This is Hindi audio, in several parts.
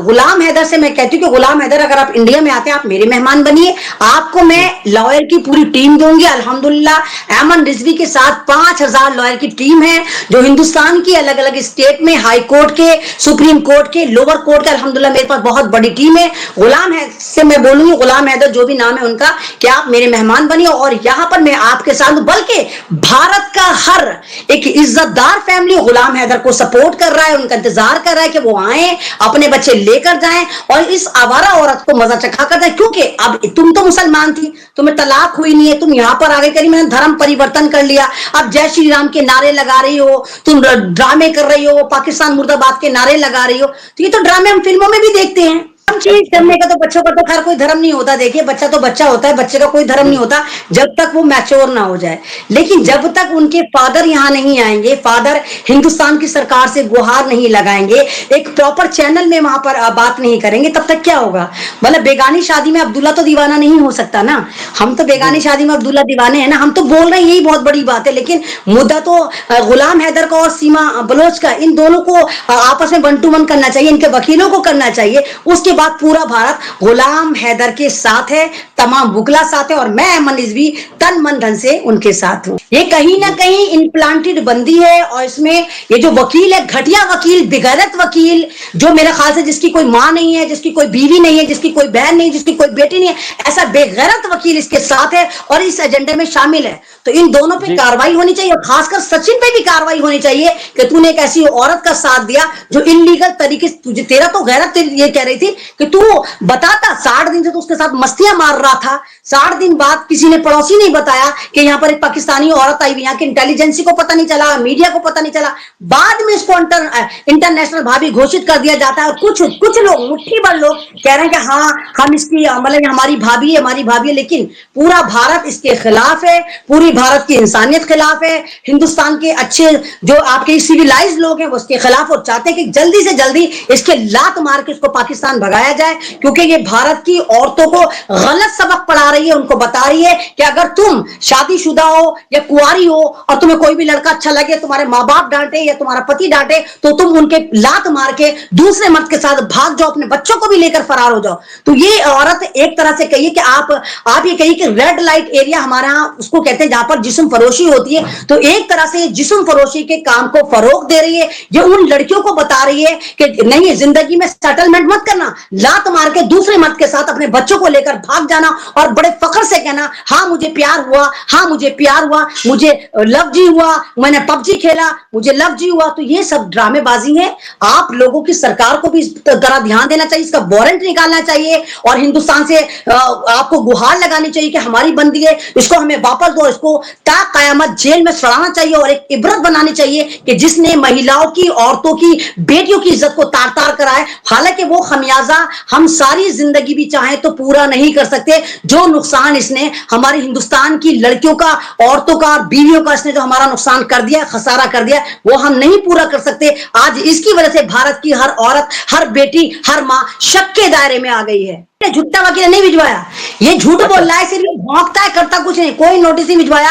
गुलाम हैदर से मैं कहती हूँ कि गुलाम हैदर अगर आप इंडिया में आते हैं, आप मेरे मेहमान बनिए, आपको मैं लॉयर की पूरी टीम दूंगी। अल्हम्दुलिल्लाह ऐमन रिजवी के साथ 5000 लॉयर की टीम है जो हिंदुस्तान की अलग अलग स्टेट में हाई कोर्ट के, सुप्रीम कोर्ट के, लोअर कोर्ट के, अल्हम्दुलिल्लाह मेरे पास बहुत बड़ी टीम है। गुलाम हैदर से मैं बोलूंगी, गुलाम हैदर जो भी नाम है उनका, कि आप मेरे मेहमान बनिए और यहां पर मैं आपके साथ, बल्कि भारत का हर एक इज्जतदार फैमिली गुलाम हैदर को सपोर्ट कर रहा है, उनका इंतजार कर रहा है कि वो आए, अपने बच्चे लेकर जाएं और इस आवारा औरत को मजा चखा कर जाए। क्योंकि अब तुम तो मुसलमान थी, तुम्हें तलाक हुई नहीं है, तुम यहां पर आ गई, करी मैंने धर्म परिवर्तन कर लिया, अब जय श्री राम के नारे लगा रही हो, तुम ड्रामे कर रही हो, पाकिस्तान मुर्दाबाद के नारे लगा रही हो। तो ये तो ड्रामे हम फिल्मों में भी देखते हैं। हम चीज करने का तो बच्चों का तो खैर कोई धर्म नहीं होता। देखिए बच्चा तो बच्चा होता है, बच्चे का कोई धर्म नहीं होता जब तक वो मैच्योर ना हो जाए। लेकिन जब तक उनके फादर यहाँ नहीं आएंगे, फादर हिंदुस्तान की सरकार से गुहार नहीं लगाएंगे, एक प्रॉपर चैनल में वहां पर बात नहीं करेंगे, तब तक क्या होगा? मतलब बेगानी शादी में अब्दुल्ला तो दीवाना नहीं हो सकता ना। हम तो बेगानी शादी में अब्दुल्ला दीवाने हैं ना, हम तो बोल रहे हैं यही बहुत बड़ी बात है। लेकिन मुद्दा तो गुलाम हैदर का और सीमा बलोच का, इन दोनों को आपस में 1 to 1 करना चाहिए, इनके वकीलों को करना चाहिए। उसके बाद पूरा भारत गुलाम हैदर के साथ है, तमाम बुकला साथ है और मैं ऐमन रिजवी तन मन धन से उनके साथ हूं। ये कहीं ना कहीं इम्प्लांटेड बंदी है और इसमें ये जो वकील है, घटिया वकील, बेगैरत वकील, जो मेरे ख्याल से जिसकी कोई मां नहीं है, जिसकी कोई बीवी नहीं है, जिसकी कोई बहन नहीं, जिसकी कोई बेटी नहीं है, ऐसा बेगैरत वकील इसके साथ है और इस एजेंडे में शामिल है। तो इन दोनों पे कार्रवाई होनी चाहिए और खासकर सचिन पे भी कार्रवाई होनी चाहिए कि तूने एक ऐसी औरत का साथ दिया जो इनलीगल तरीके से, तुझे तेरा तो गैरत ये कह रही थी कि तू बताता, 60 दिन से तो उसके साथ मस्तियां मार रहा था, 60 दिन बाद किसी ने, पड़ोसी नहीं बताया कि यहाँ पर एक पाकिस्तानी औरत आई हुई, यहाँ की इंटेलिजेंसी को पता नहीं चला, मीडिया को पता नहीं चला, बाद में इसको इंटरनेशनल भाभी घोषित कर दिया जाता है। और कुछ लोग, मुट्ठी भर लोग कह रहे हैं कि हाँ हम इसकी, मतलब हमारी भाभी है, हमारी भाभी है, लेकिन पूरा भारत इसके खिलाफ है, पूरी भारत की इंसानियत खिलाफ है, हिंदुस्तान के अच्छे जो आपके सिविलाइज लोग हैं वो उसके खिलाफ और चाहते हैं कि जल्दी से जल्दी इसके लात मार के इसको पाकिस्तान भगाया जाए। क्योंकि ये भारत की औरतों को गलत सबक पढ़ा रही है, उनको बता रही है कि अगर तुम शादीशुदा हो या कुंवारी हो और तुम्हें कोई भी लड़का अच्छा लगे, तुम्हारे माँ बाप डांटे या तुम्हारा पति डांटे, तो तुम उनके लात मार के दूसरे मर्द के साथ भाग जाओ, अपने बच्चों को भी लेकर फरार हो जाओ। तो ये औरत एक तरह से कहिए कि आप ये कहिए कि रेड लाइट एरिया हमारे यहाँ उसको कहते हैं, जहां पर जिस्म फरोशी होती है। तो एक तरह से जिस्म फरोशी के काम को फरोग दे रही है। ये उन लड़कियों को बता रही है कि नहीं, जिंदगी में सेटलमेंट मत करना, लात मार के दूसरे मर्द के साथ अपने बच्चों को लेकर भाग जाना और बड़े फख्र से कहना हाँ मुझे प्यार हुआ, हाँ मुझे प्यार हुआ, मुझे लव जी हुआ, मैंने पबजी खेला, मुझे लव जी हुआ। तो ये सब ड्रामेबाजी है। आप लोगों की सरकार को भी इस तरह ध्यान देना चाहिए, इसका वारंट निकालना चाहिए और हिंदुस्तान से आपको गुहार लगानी चाहिए कि हमारी बंदी है, इसको हमें वापस दो, इसको ता कयामत जेल में सड़ाना चाहिए और एक इबरत बनानी चाहिए कि जिसने महिलाओं की, औरतों की, बेटियों की इज्जत को तार तार कराए। हालांकि वो खमियाजा हम सारी जिंदगी भी चाहे तो पूरा नहीं कर सकते। जो नुकसान इसने हमारे हिंदुस्तान की लड़कियों का, औरतों का, बीवियों का इसने जो हमारा नुकसान कर दिया, खसारा कर दिया, वो हम नहीं पूरा कर सकते। आज इसकी वजह से भारत की हर औरत, हर बेटी, हर मां शक के दायरे में आ गई है। झूठा वकील नहीं भिजवाया, ये झूठ बोल रहा है, सिर्फ भौंकता है, करता कुछ नहीं, कोई नोटिस नहीं भिजवाया।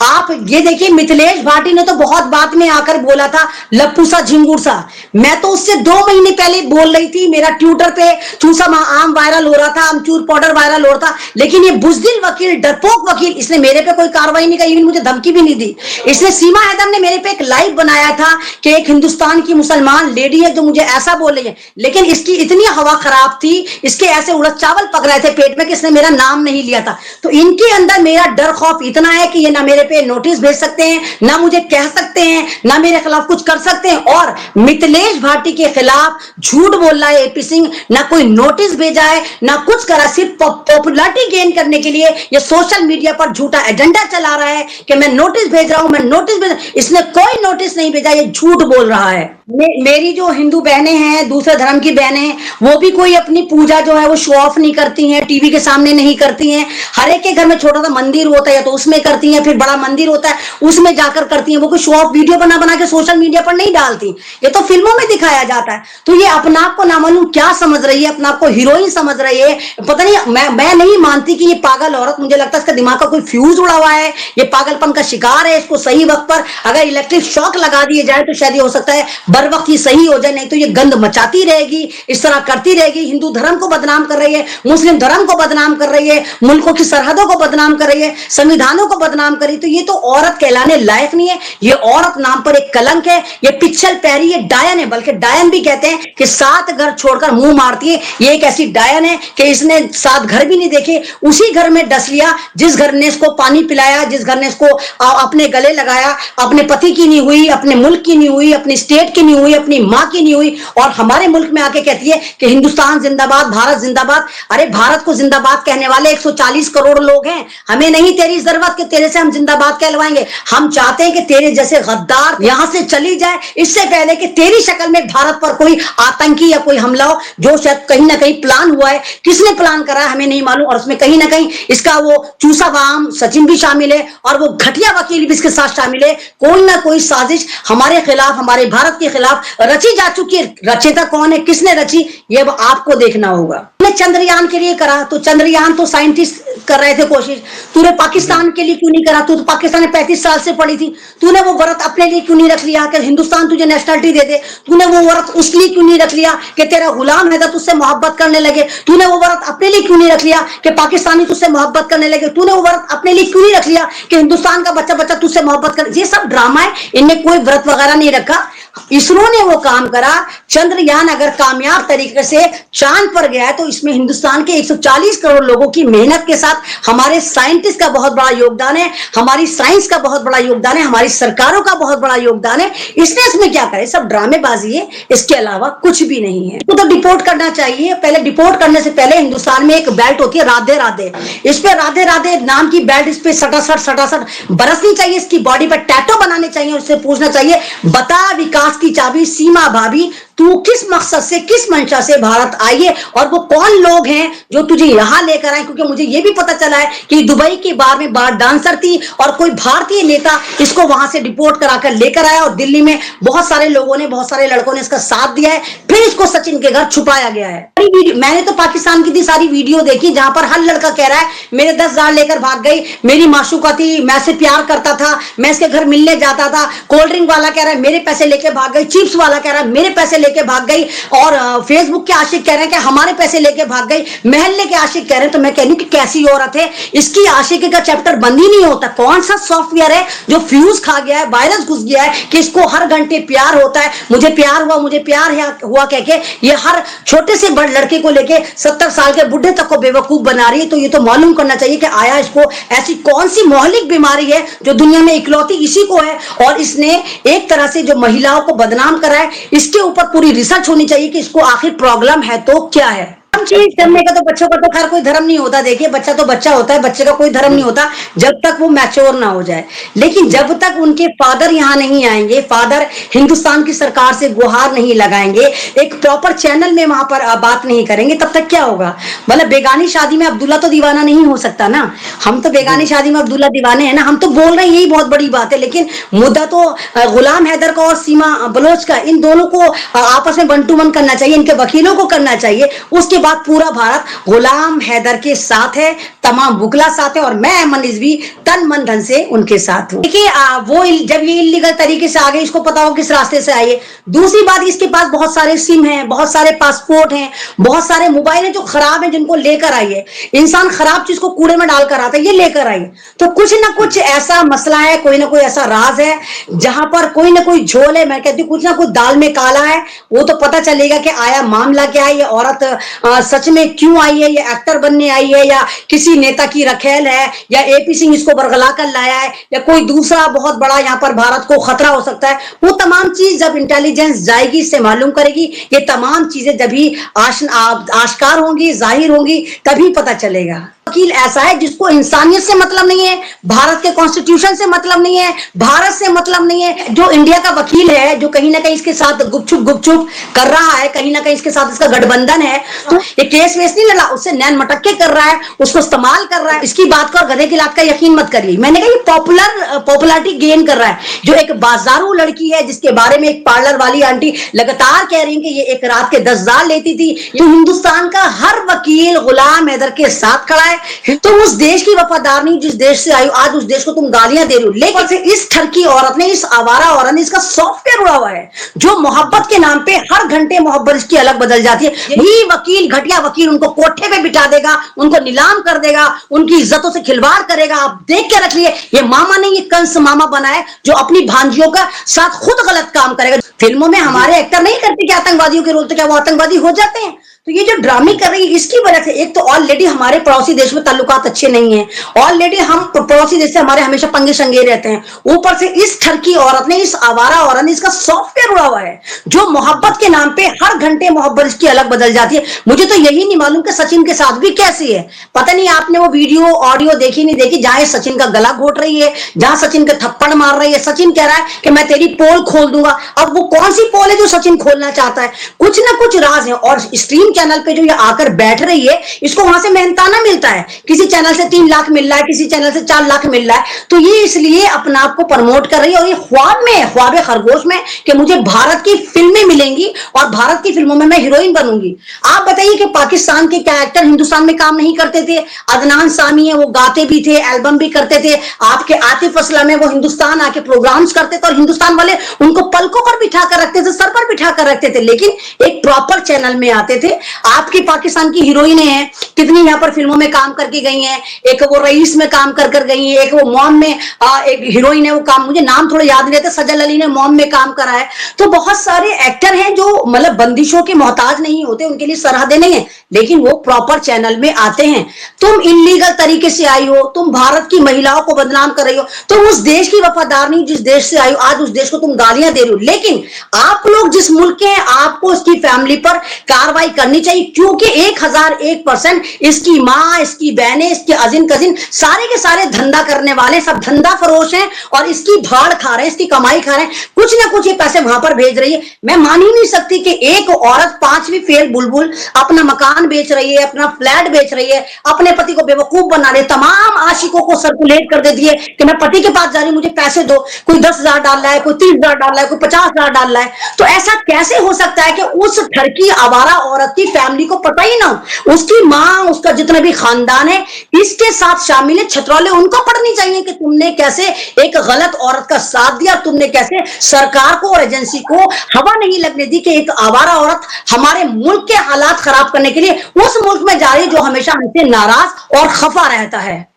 आप ये देखिए, मिथिलेश भाटी ने तो बहुत बात में आकर बोला था लप्पू सा झिंगुर सा। मैं तो उससे 2 महीने पहले बोल रही थी, मेरा ट्विटर पे चूसा आम वायरल हो रहा था, अमचूर पाउडर वायरल हो रहा था, लेकिन ये बुजदिल वकील, डरपोक वकील, इसने मेरे पे कोई कार्रवाई नहीं की, मुझे धमकी भी नहीं दी। इसने, सीमा हैदर ने मेरे पे एक लाइव बनाया था कि एक हिंदुस्तान की मुसलमान लेडी है जो मुझे ऐसा बोल रही है, लेकिन इसकी इतनी हवा खराब थी, इसके ऐसे चावल पक रहे थे पेट में कि इसने मेरा नाम नहीं लिया था। तो इनके अंदर मेरा डर खौफ इतना है कि ये ना मेरे पे नोटिस भेज सकते हैं, ना मुझे कह सकते हैं, ना मेरे खिलाफ कुछ कर सकते हैं। और मिथिलेश भाटी के खिलाफ झूठ बोल रहा है एपी सिंह, ना कोई नोटिस भेजा है, ना कुछ करा, सिर्फ पॉपुलैरिटी गेन करने के लिए ये सोशल मीडिया पर झूठा एजेंडा चला रहा है कि मैं नोटिस भेज रहा हूं, मैं नोटिस भेज, इसने कोई नोटिस नहीं भेजा, ये झूठ बोल रहा है। मेरी जो हिंदू बहनें हैं, दूसरे धर्म की बहनें हैं, वो भी कोई अपनी पूजा जो है वो शो ऑफ नहीं करती हैं, टीवी के सामने नहीं करती हैं, हर एक के घर में छोटा सा मंदिर होता है या तो उसमें करती हैं, फिर बड़ा मंदिर होता है उसमें जाकर करती हैं। वो कोई शो ऑफ वीडियो बना बना के सोशल मीडिया पर नहीं डालती, ये तो फिल्मों में दिखाया जाता है। तो ये अपना आप को नामालूम क्या समझ रही है, अपना आप को हीरोइन समझ रही है, पता नहीं। मैं नहीं मानती कि ये पागल औरत, मुझे लगता है इसका दिमाग का कोई फ्यूज उड़ा हुआ है, ये पागलपन का शिकार है। इसको सही वक्त पर अगर इलेक्ट्रिक शॉक लगा दिए जाए तो शायद ये हो सकता है बर वक्त ये सही हो जाए, नहीं तो ये गंद मचाती रहेगी, इस तरह करती रहेगी। हिंदू धर्म को बदनाम कर रही है, मुस्लिम धर्म को बदनाम कर रही है, मुल्कों की सरहदों को बदनाम कर रही है, संविधानों को बदनाम कर रही है। तो ये तो औरत कहलाने लायक नहीं है, ये औरत नाम पर एक कलंक है, ये पिछल पैरी, ये डायन है। बल्कि डायन भी कहते हैं कि 7 घर छोड़कर मुंह मारती है, ये एक ऐसी डायन है कि इसने 7 घर भी नहीं देखे, उसी घर में डस लिया जिस घर ने इसको पानी पिलाया, जिस घर ने इसको अपने गले लगाया। अपने पति की नहीं हुई, अपने मुल्क की नहीं हुई, अपनी स्टेट की नहीं हुई, अपनी मां की नहीं हुई, और हमारे मुल्क में आके कहती है कि हिंदुस्तान जिंदाबाद, भारत जिंदाबाद। अरे भारत को जिंदाबाद कहने वाले 140 करोड़ लोग हैं, हमें नहीं तेरी जरूरत कि तेरे से हम जिंदाबाद कहलवाएंगे। हम चाहते हैं कि तेरे जैसे गद्दार यहां से चली जाए, इससे पहले कि तेरी शक्ल में भारत पर कोई आतंकी या कोई हमला हो, जो शायद कहीं ना कहीं प्लान हुआ है। किसने प्लान करा है हमें नहीं मालूम, और उसमें कहीं ना कहीं इसका वो चूसा वाम सचिन भी शामिल है, और वो घटिया वकील भी इसके साथ शामिल है। कोई ना कोई साजिश हमारे खिलाफ, हमारे भारत के खिलाफ रची जा चुकी है। रचयिता कौन है, किसने रची, ये आपको देखना होगा। चंद्रयान के लिए करा तो चंद्रयान तो साइंटिस्ट कर रहे थे कोशिश, तूने पाकिस्तान के लिए क्यों नहीं करा? तू तो पाकिस्तान में 35 साल से पड़ी थी, तूने वो व्रत अपने लिए क्यों नहीं रख लिया कि हिंदुस्तान तुझे नेशनलिटी दे दे? तूने वो व्रत उसलिए क्यों नहीं रख लिया कि तेरा गुलाम हैदर तुझसे मोहब्बत करने लगे? तूने वो व्रत अपने लिए क्यों नहीं रख लिया कि पाकिस्तानी तुझसे मोहब्बत करने लगे? तूने वो व्रत अपने लिए क्यों नहीं रख लिया कि हिंदुस्तान का बच्चा बच्चा तुझसे मोहब्बत कर? ये सब ड्रामा है, इनमें कोई व्रत वगैरह नहीं रखा। इसरो ने वो काम करा। चंद्रयान अगर कामयाब तरीके से चांद पर गया है तो इसमें हिंदुस्तान के 140 करोड़ लोगों की मेहनत के साथ हमारे साइंटिस्ट का बहुत बड़ा योगदान है, हमारी साइंस का बहुत बड़ा योगदान है, हमारी सरकारों का बहुत बड़ा योगदान है। इसने इसमें क्या करे, सब ड्रामेबाजी है, इसके अलावा कुछ भी नहीं है। तो डिपोर्ट करना चाहिए। पहले डिपोर्ट करने से पहले हिंदुस्तान में एक बेल्ट होती है राधे राधे, इस पे राधे राधे नाम की बेल्ट इस पे सटासट बरसनी चाहिए, इसकी बॉडी पर टैटो बनाने चाहिए, उससे पूछना चाहिए बता विकास की चाबी सीमा भाभी तू किस मकसद से, किस मंशा से भारत आई है, और वो कौन लोग हैं जो तुझे यहां लेकर आए? क्योंकि मुझे ये भी पता चला है कि दुबई की बार में बार डांसर थी और कोई भारतीय नेता इसको वहां से डिपोर्ट कराकर लेकर आया, और दिल्ली में बहुत सारे लोगों ने, बहुत सारे लड़कों ने इसका साथ दिया है, फिर इसको सचिन के घर छुपाया गया है। मैंने तो पाकिस्तान की सारी वीडियो देखी जहां पर हर लड़का कह रहा है मेरे 10,000 लेकर भाग गई, मेरी माशूका थी, मैं से प्यार करता था, मैं इसके घर मिलने जाता था। कोल्ड ड्रिंक वाला कह रहा है मेरे पैसे लेके भाग गई, चिप्स वाला कह रहा है मेरे पैसे लेके भाग गई, और फेसबुक के आशिक कह रहे हैं कि हमारे पैसे लेके भाग गई, महल्ले के आशिक कह रहे हैं। तो मैं कह रही हूं कि कैसी औरत है, इसकी आशिकी का चैप्टर बंद ही नहीं होता। कौन सा सॉफ्टवेयर है जो फ्यूज खा गया है, वायरस घुस गया है कि इसको हर घंटे प्यार होता है, मुझे प्यार हुआ, मुझे प्यार हुआ कह के ये हर छोटे से बड़े लड़के को लेके 70 साल के बुढ़े तक को बेवकूफ बना रही है। तो ये तो मालूम करना चाहिए कि आया इसको ऐसी कौन सी मोहलिक बीमारी है जो दुनिया में इकलौती इसी को है, और इसने एक तरह से जो महिलाओं को बदनाम करा है, इसके ऊपर पूरी रिसर्च होनी चाहिए कि इसको आखिर प्रॉब्लम है तो क्या है। चीज करने का तो बच्चों का तो खैर कोई धर्म नहीं होता। देखिए बच्चा तो बच्चा होता है, बच्चे का कोई धर्म नहीं होता जब तक वो मैच्योर ना हो जाए। लेकिन जब तक उनके फादर यहाँ नहीं आएंगे, फादर हिंदुस्तान की सरकार से गुहार नहीं लगाएंगे, एक प्रॉपर चैनल में वहां पर बात नहीं करेंगे, तब तक क्या होगा? मतलब बेगानी शादी में अब्दुल्ला तो दीवाना नहीं हो सकता ना। हम तो बेगानी शादी में अब्दुल्ला दीवाने हैं ना, हम तो बोल रहे हैं यही बहुत बड़ी बात है। लेकिन मुद्दा तो गुलाम हैदर का और सीमा बलोच का, इन दोनों को आपस में बंटू मन करना चाहिए, इनके वकीलों को करना चाहिए। उसके बाद पूरा भारत गुलाम हैदर के साथ है, तमाम बुकला साथ है, और मैं अमन रिजवी तन मन धन से उनके साथ हूं। देखिए वो जब ये इलीगल तरीके से आ गए, इसको पता हो किस रास्ते से आई है। दूसरी बात, इसके पास बहुत सारे सिम हैं, बहुत सारे पासपोर्ट हैं, बहुत सारे मोबाइल हैं जो खराब है, जिनको लेकर आई है। इंसान खराब चीज को कूड़े में डालकर आता है, ये लेकर आई। तो कुछ ना कुछ ऐसा मसला है, कोई ना कोई ऐसा राज है जहां पर कोई ना कोई झोल है। मैं कहती हूँ कुछ ना कुछ दाल में काला है। वो तो पता चलेगा कि आया मामला क्या है, ये औरत सच में क्यों आई है, ये एक्टर बनने आई है या किसी नेता की रखेल है, या एपी सिंह इसको बरगला कर लाया है, या कोई दूसरा बहुत बड़ा यहाँ पर भारत को खतरा हो सकता है। वो तमाम चीज जब इंटेलिजेंस जाएगी, इससे मालूम करेगी। ये तमाम चीजें जब ही आश्कार होंगी, जाहिर होंगी, तभी पता चलेगा। वकील ऐसा है जिसको इंसानियत से मतलब नहीं है, भारत के कॉन्स्टिट्यूशन से मतलब नहीं है, भारत से मतलब नहीं है। जो इंडिया का वकील है, जो कहीं ना कहीं इसके साथ गुपचुप कर रहा है, कहीं ना कहीं इसके साथ इसका गठबंधन है, तो ये केस वेस नहीं लड़ा, उससे नैन मटक्के कर रहा है, उसको इस्तेमाल कर रहा है। इसकी बात का और गधे की लात का यकीन मत करिए। मैंने कहा ये पॉपुलरिटी गेन कर रहा है। जो एक बाजारू लड़की है, जिसके बारे में एक पार्लर वाली आंटी लगातार कह रही है कि ये एक रात के 10,000 लेती थी, तो हिंदुस्तान का हर वकील गुलाम हैदर के साथ खड़ा है। तुम उस देश की वफादार नहीं जिस देश से आई, आज उस देश को तुम गालियां दे रही हो। लेकिन इस ठरकी औरत ने, इस आवारा औरत ने इसका सॉफ्टवेयर उड़ा हुआ है, जो मोहब्बत के नाम पे हर घंटे मोहब्बत इसकी अलग बदल जाती है। यही वकील, घटिया वकील, उनको कोठे पे बिठा देगा, उनको नीलाम कर देगा, उनकी इज्जतों से खिलवाड़ करेगा। आप देख के रखिए, ये मामा नहीं, ये कंस मामा बना है, जो अपनी भांजियों का साथ खुद गलत काम करेगा। फिल्मों में हमारे एक्टर नहीं करते कि आतंकवादियों के रोल, तो क्या वो आतंकवादी हो जाते हैं? तो ये जो ड्रामे कर रही है, इसकी वजह से एक तो ऑलरेडी हमारे पड़ोसी देश में ताल्लुकात अच्छे नहीं है, ऑलरेडी हम पड़ोसी देश से हमारे हमेशा पंगे शंगे रहते हैं, ऊपर से इस ठरकी औरत ने, इस आवारा औरत ने इसका सॉफ्टवेयर उड़ा हुआ है, जो मोहब्बत के नाम पे हर घंटे मोहब्बत इसकी अलग बदल जाती है। मुझे तो यही नहीं मालूम कि सचिन के साथ भी कैसी है। पता नहीं आपने वो वीडियो ऑडियो देखी नहीं देखी, जहां सचिन का गला घोट रही है, जहां सचिन के थप्पड़ मार रही है। सचिन कह रहा है कि मैं तेरी पोल खोल दूंगा। अब वो कौन सी पोल है जो सचिन खोलना चाहता है? कुछ ना कुछ राज है। और स्ट्रीम चैनल पे जो ये आकर बैठ रही है, इसको वहां से मेहनताना मिलता है, किसी चैनल से 3 लाख मिल रहा है, किसी चैनल से 4 लाख मिल रहा है, तो ये इसलिए अपना आप को प्रमोट कर रही है। और ये ख्वाब में है, ख्वाब खरगोश में, कि मुझे भारत की फिल्में मिलेंगी और भारत की फिल्मों में मैं हीरोइन बनूंगी। आप बताइए कि पाकिस्तान के क्या एक्टर हिंदुस्तान में काम नहीं करते थे? अदनान सामी है, वो गाते भी थे, एल्बम भी करते थे। आपके आतिफ असलम है, वो हिंदुस्तान आके प्रोग्राम्स करते थे, और हिंदुस्तान वाले उनको पलकों पर बिठा कर रखते थे, सर पर बिठा कर रखते थे, लेकिन एक प्रॉपर चैनल में आते थे। आपकी पाकिस्तान की हीरोइनें हैं, कितनी यहाँ पर फिल्मों में काम करके गई हैं। एक वो रईस में काम कर गई है, एक वो मॉम में एक हीरोइन है, वो काम मुझे नाम थोड़ा याद नहीं रहता, सजल अली ने मॉम में काम करा है। तो बहुत सारे एक्टर हैं जो मतलब बंदिशों के मोहताज नहीं होते, उनके लिए सरहदें नहीं है, लेकिन वो प्रॉपर चैनल में आते हैं। तुम इलीगल तरीके से आई हो, तुम भारत की महिलाओं को बदनाम कर रही हो, तुम उस देश की वफादार नहीं जिस देश से आई हो, आज उस देश को तुम गालियां दे रही हो। लेकिन आप लोग जिस मुल्क के हैं, आपको उसकी फैमिली पर कार्रवाई करनी चाहिए, क्योंकि 1001% इसकी माँ, इसकी बहनें, इसके अजिन कजिन, सारे के सारे धंधा करने वाले, सब धंधा फरोश हैं और इसकी भाड़ खा रहे हैं, इसकी कमाई खा रहे हैं। कुछ ना कुछ ये पैसे वहां पर भेज रही है। मैं मान ही नहीं सकती कि एक औरत 5वीं फेल बुलबुल अपना मकान बेच रही है, अपना फ्लैट बेच रही है, अपने पति को बेवकूफ बना रही है, तमाम आशिकों को सर्कुलेट कर देती है कि मैं पति के पास जा रही हूं, मुझे पैसे दो। कोई 10,000 डाल रहा है, कोई 30,000 डाल रहा है, कोई 50,000 डाल रहा है। तो ऐसा कैसे हो सकता है कि उस ठरकी आवारा औरत की फैमिली को पता ही ना, उसकी माँ, उसका जितना भी खानदान है इसके साथ शामिल है। छतरौले उनको पढ़नी चाहिए कि तुमने कैसे एक गलत औरत का साथ दिया, तुमने कैसे सरकार को और एजेंसी को हवा नहीं लगने दी कि एक आवारा औरत हमारे मुल्क के हालात खराब करने के लिए उस मुल्क में जा रही है जो हमेशा हमसे नाराज और खफा रहता है।